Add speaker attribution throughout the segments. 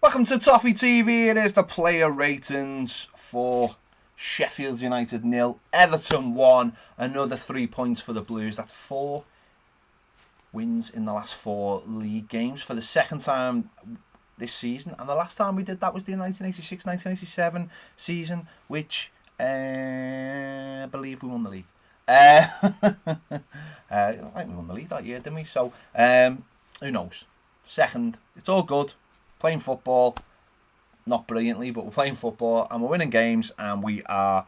Speaker 1: Welcome to Toffee TV. It is the player ratings for Sheffield United 0, Everton 1. Another 3 points for the Blues. That's 4 wins in the last 4 league games for the second time this season. And the last time we did that was the 1986-1987 season, which I believe we won the league. I think we won the league that year, didn't we? So, who knows? Second, it's all good. Playing football, not brilliantly, but we're playing football and we're winning games, and we are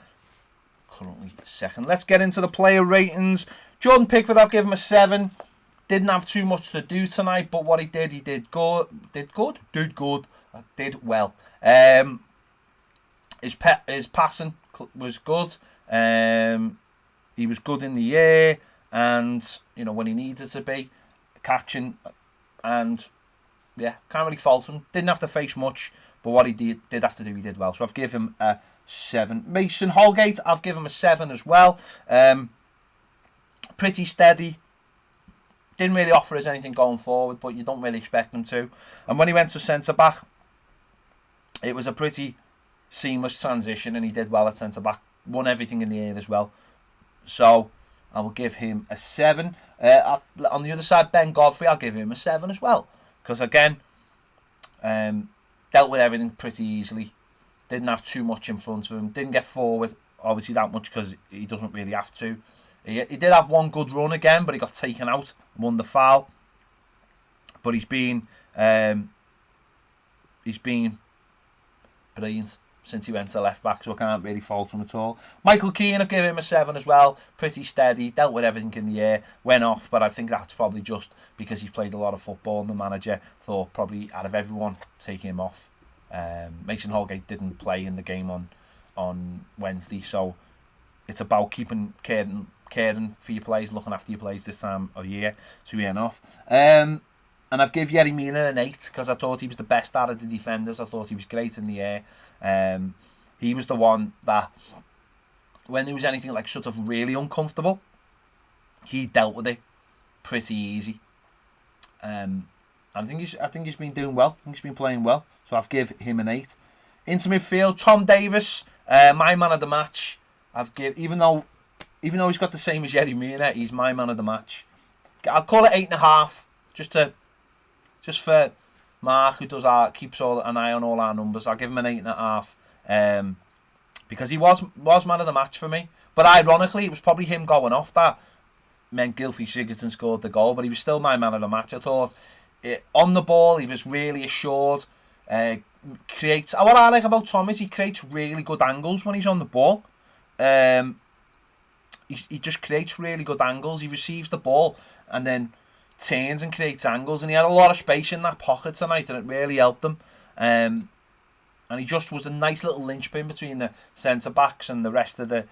Speaker 1: currently second. Let's get into the player ratings. Jordan Pickford, I've given him a 7. Didn't have too much to do tonight, but what he did good. Did well. His passing was good. He was good in the air, and when he needed to be, catching, and yeah, can't really fault him. Didn't have to face much, but what he did have to do, he did well. So I've given him a 7. Mason Holgate, I've given him a 7 as well. Pretty steady. Didn't really offer us anything going forward, but you don't really expect him to. And when he went to centre-back, it was a pretty seamless transition, and he did well at centre-back. Won everything in the air as well. So I will give him a 7. On the other side, Ben Godfrey, I'll give him a 7 as well. Because again, dealt with everything pretty easily. Didn't have too much in front of him. Didn't get forward, obviously, that much because he doesn't really have to. He did have one good run again, but he got taken out, won the foul. But he's been brilliant since he went to left back, so I can't really fault him at all. Michael Keane, I've given him a 7 as well. Pretty steady, dealt with everything in the air, went off, but I think that's probably just because he's played a lot of football and the manager thought probably out of everyone, taking him off. Mason Holgate didn't play in the game on Wednesday, so it's about caring for your players, looking after your players this time of year, so he went off. And I've given Yerry Mina an 8 because I thought he was the best out of the defenders. I thought he was great in the air. He was the one that, when there was anything like sort of really uncomfortable, he dealt with it pretty easy. And I think he's been doing well. I think he's been playing well. So I've given him an 8. Into midfield, Tom Davis, my man of the match. Even though he's got the same as Yerry Mina, he's my man of the match. I'll call it 8.5, just for Mark, who keeps an eye on all our numbers. I'll give him an 8.5, because he was man of the match for me. But ironically, it was probably him going off that meant Gylfi Sigurdsson scored the goal, but he was still my man of the match. I thought on the ball he was really assured. What I like about Tom is he creates really good angles when he's on the ball. He just creates really good angles. He receives the ball and then turns and creates angles, and he had a lot of space in that pocket tonight, and it really helped him. And he just was a nice little linchpin between the centre backs and the rest of the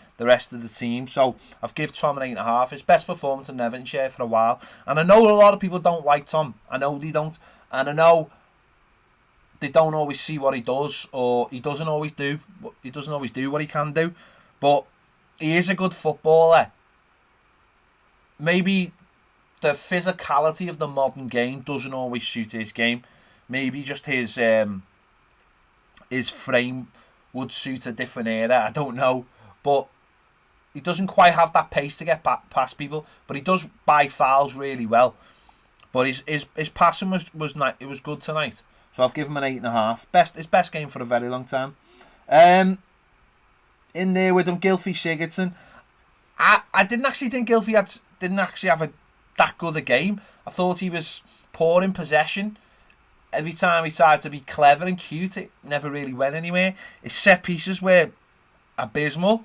Speaker 1: team. So I've given Tom an 8.5. His best performance in Devonshire for a while. And I know a lot of people don't like Tom. I know they don't, and I know they don't always see what he does, or he doesn't always do what he can do. But he is a good footballer. Maybe the physicality of the modern game doesn't always suit his game. Maybe just his frame would suit a different era. I don't know. But he doesn't quite have that pace to get past people. But he does buy fouls really well. But his passing was good tonight. So I've given him an 8.5. His best game for a very long time. In there with him, Gylfi Sigurdsson. I didn't actually think Gylfi didn't actually have that good a game. I thought he was poor in possession. Every time he tried to be clever and cute, it never really went anywhere. His set pieces were abysmal,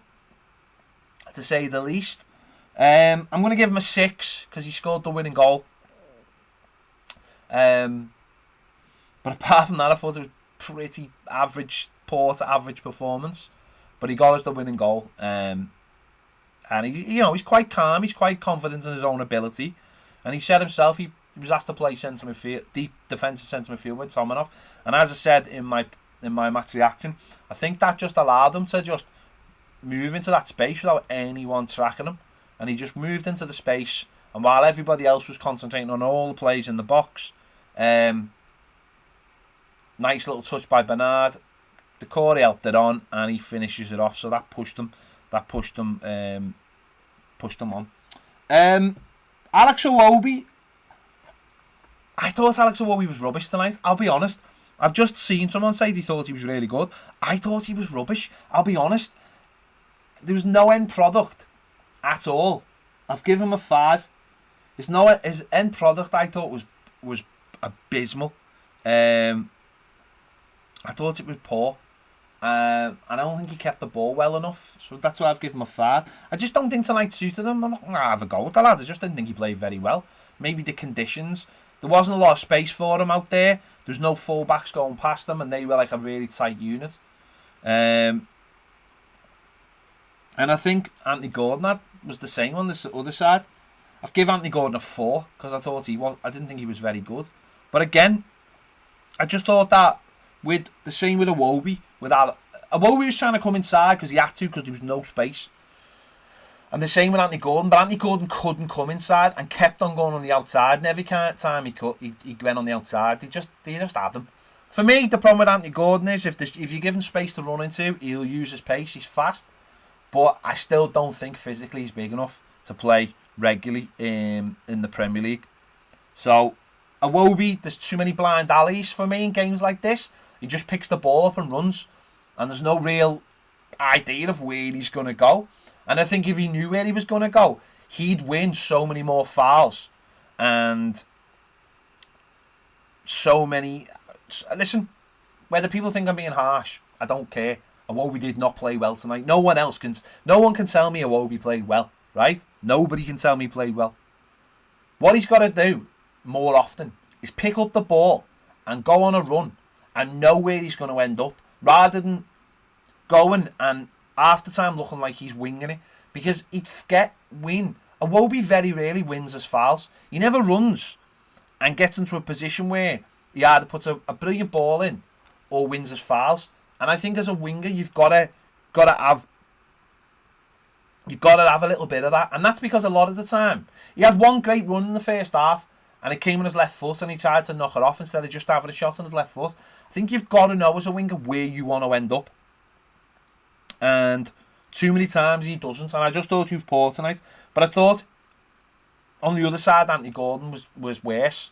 Speaker 1: to say the least. I'm going to give him a 6 because he scored the winning goal. But apart from that, I thought it was pretty poor to average performance. But he got us the winning goal. And he's quite calm. He's quite confident in his own ability. And he said himself he was asked to play centre midfield, deep defensive centre midfield with Tominov. And as I said in my match reaction, I think that just allowed him to just move into that space without anyone tracking him. And he just moved into the space. And while everybody else was concentrating on all the plays in the box, Nice little touch by Bernard. Decore helped it on, and he finishes it off. So that pushed them. Pushed them on. Alex Iwobi. I thought Alex Iwobi was rubbish tonight. I'll be honest. I've just seen someone say they thought he was really good. I thought he was rubbish. I'll be honest. There was no end product at all. I've given him a 5. His end product I thought was abysmal. I thought it was poor. And I don't think he kept the ball well enough. So that's why I've given him a 5. I just don't think tonight suited him. I'm not going to have a go with the lad. I just didn't think he played very well. Maybe the conditions. There wasn't a lot of space for him out there. There's no full-backs going past him, and they were like a really tight unit. And I think Anthony Gordon was the same on this other side. I've given Anthony Gordon a 4 because I didn't think he was very good. But again, I just thought that with the same with Iwobi, Iwobi was trying to come inside because he had to because there was no space. And the same with Anthony Gordon, but Anthony Gordon couldn't come inside and kept on going on the outside. And every time he went on the outside, they just had him. For me, the problem with Anthony Gordon is if you give him space to run into, he'll use his pace. He's fast, but I still don't think physically he's big enough to play regularly in the Premier League. So, Iwobi, there's too many blind alleys for me in games like this. He just picks the ball up and runs, and there's no real idea of where he's going to go. And I think if he knew where he was going to go, he'd win so many more fouls. And so many... Listen, whether people think I'm being harsh, I don't care. Iwobi did not play well tonight. No one can tell me Iwobi played well, right? Nobody can tell me he played well. What he's got to do more often is pick up the ball and go on a run and know where he's going to end up, rather than going and half the time looking like he's winging it, because he'd win. Iwobi very rarely wins his fouls. He never runs and gets into a position where he either puts a brilliant ball in or wins his fouls. And I think as a winger, you've got to have a little bit of that. And that's because a lot of the time he had one great run in the first half, and it came on his left foot, and he tried to knock it off instead of just having a shot on his left foot. I think you've got to know as a winger where you want to end up. And too many times he doesn't. And I just thought he was poor tonight. But I thought on the other side, Anthony Gordon was worse.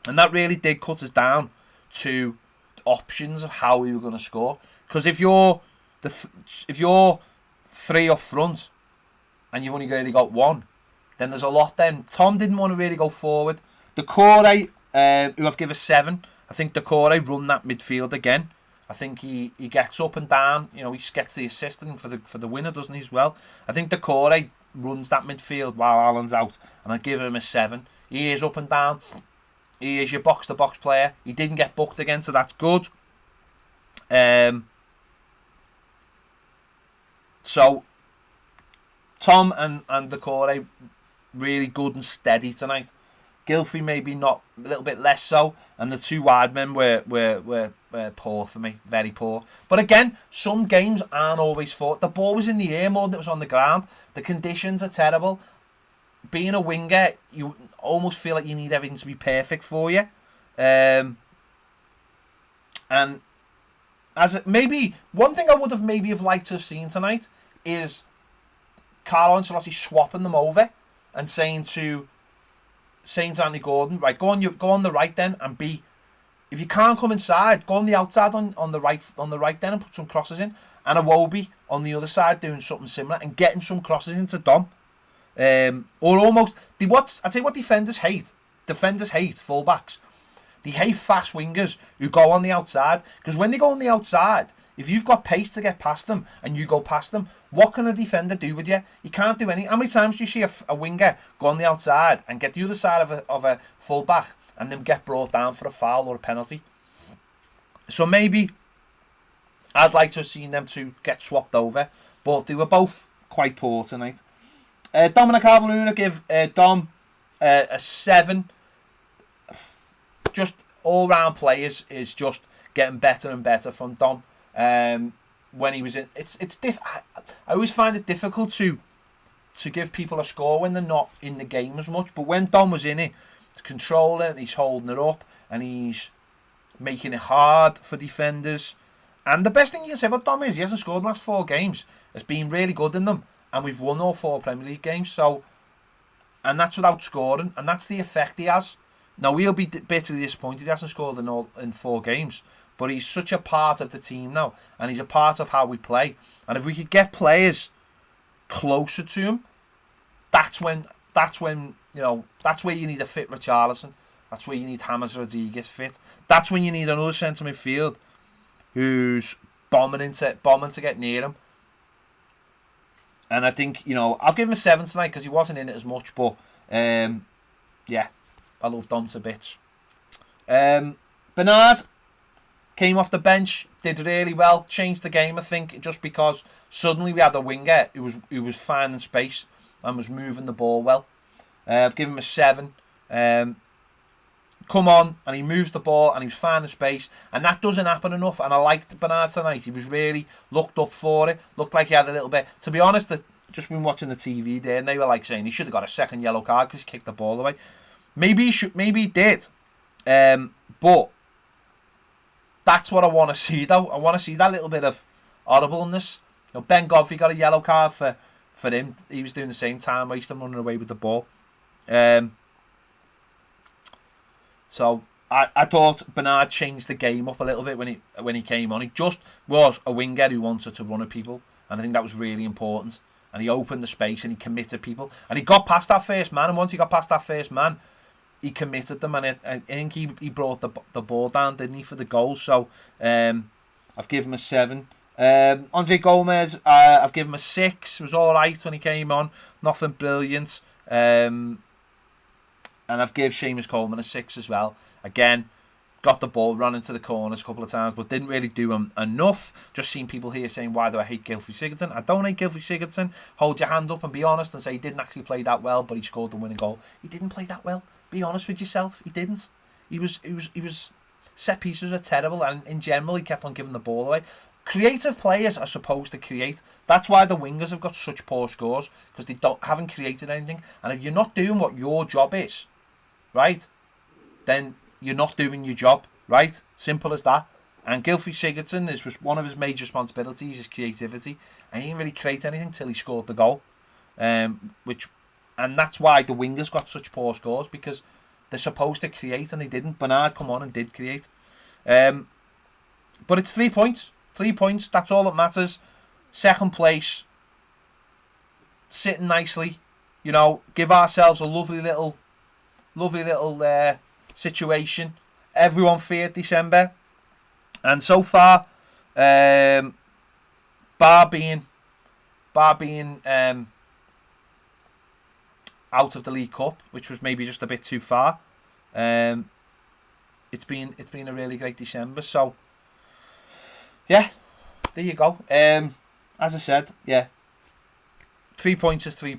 Speaker 1: And that really did cut us down to options of how we were going to score. Because if you're 3 up front and you've only really got 1, then there's a lot then. Tom didn't want to really go forward. Decore, who I've given a 7, I think Decore run that midfield again. I think he gets up and down. You know, he gets the assist for the winner, doesn't he, as well? I think Decore runs that midfield while Alan's out, and I give him a 7. He is up and down. He is your box-to-box player. He didn't get booked again, so that's good. So, Tom and Decore really good and steady tonight. Gylfi maybe not, a little bit less so, and the 2 wide men were poor for me, very poor. But again, some games aren't always fought. The ball was in the air more than it was on the ground. The conditions are terrible. Being a winger, you almost feel like you need everything to be perfect for you. And maybe one thing I would have maybe liked to have seen tonight is Carlo Ancelotti swapping them over and saying to Anthony Gordon, right, go on the right then, and if you can't come inside, go on the outside on the right then and put some crosses in, and Iwobi on the other side doing something similar and getting some crosses into Dom. Or almost I tell you what defenders hate fullbacks. They hate fast wingers who go on the outside, because when they go on the outside, if you've got pace to get past them and you go past them, what can a defender do with you? You can't do anything. How many times do you see a winger go on the outside and get the other side of a fullback and then get brought down for a foul or a penalty? So maybe I'd like to have seen them two get swapped over, but they were both quite poor tonight. Dominic Calvert-Lewin, give Dom a 7. Just all-round players is just getting better and better from Dom. When he was in, I always find it difficult to give people a score when they're not in the game as much. But when Dom was in it, he's controlling, he's holding it up, and he's making it hard for defenders. And the best thing you can say about Dom is he hasn't scored the last 4 games. It's been really good in them. And we've won all 4 Premier League games. So, and that's without scoring. And that's the effect he has. Now, we'll be bitterly disappointed he hasn't scored in 4 games. But he's such a part of the team now. And he's a part of how we play. And if we could get players closer to him, that's when you know, that's where you need a fit Richarlison. That's where you need James Rodriguez fit. That's when you need another centre midfield who's bombing to get near him. And I think, you know, I'll give him a 7 tonight because he wasn't in it as much. But, yeah, I love Dom to bits. Bernard came off the bench, did really well, changed the game, I think, just because suddenly we had a winger who was finding space and was moving the ball well. I've given him a 7. Come on, and he moves the ball and he was finding space, and that doesn't happen enough. And I liked Bernard tonight. He was really looked up for it. Looked like he had a little bit. To be honest, just been watching the TV there, and they were like saying he should have got a second yellow card because he kicked the ball away. Maybe he should. Maybe he did. But that's what I want to see, though. I want to see that little bit of audibleness. You know, Ben Godfrey got a yellow card for him. He was doing the same time, wasting running away with the ball. So I thought Bernard changed the game up a little bit when he came on. He just was a winger who wanted to run at people, and I think that was really important. And he opened the space and he committed people, and he got past that first man. And once he got past that first man, he committed them, and I think he brought the ball down, didn't he, for the goal? So I've given him a 7. Andre Gomez, I've given him a 6. It was all right when he came on, nothing brilliant. And I've given Seamus Coleman a 6 as well. Again, got the ball, run into the corners a couple of times, but didn't really do him enough. Just seen people here saying, why do I hate Gylfi Sigurdsson? I don't hate Gylfi Sigurdsson. Hold your hand up and be honest and say he didn't actually play that well, but he scored the winning goal. He didn't play that well. Be honest with yourself. He didn't. He was set pieces were terrible, and in general, he kept on giving the ball away. Creative players are supposed to create. That's why the wingers have got such poor scores, because they haven't created anything. And if you're not doing what your job is, right, then you're not doing your job, right? Simple as that. And Gylfi Sigurdsson, is one of his major responsibilities is creativity, and he didn't really create anything till he scored the goal. And that's why the wingers got such poor scores, because they're supposed to create and they didn't. Bernard come on and did create. But it's 3 points. 3 points, that's all that matters. Second place, sitting nicely, you know, give ourselves a lovely little situation. Everyone feared December, and so far, bar being out of the League Cup, which was maybe just a bit too far. It's been a really great December. So yeah, there you go. As I said, yeah, 3 points is 3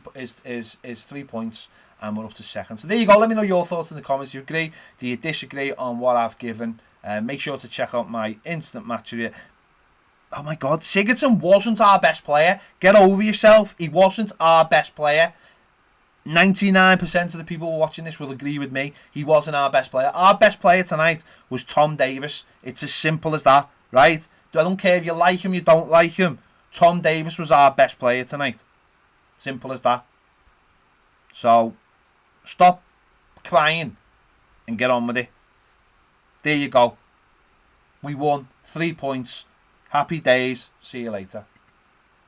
Speaker 1: points, and we're up to second. So there you go. Let me know your thoughts in the comments. Do you agree? Do you disagree on what I've given? Make sure to check out my instant match review. Oh my God, Sigurdsson wasn't our best player. Get over yourself. He wasn't our best player. 99% of the people watching this will agree with me. He wasn't our best player. Our best player tonight was Tom Davies. It's as simple as that, right? I don't care if you like him, you don't like him. Tom Davies was our best player tonight. Simple as that. So, stop crying and get on with it. There you go. We won 3 points. Happy days. See you later.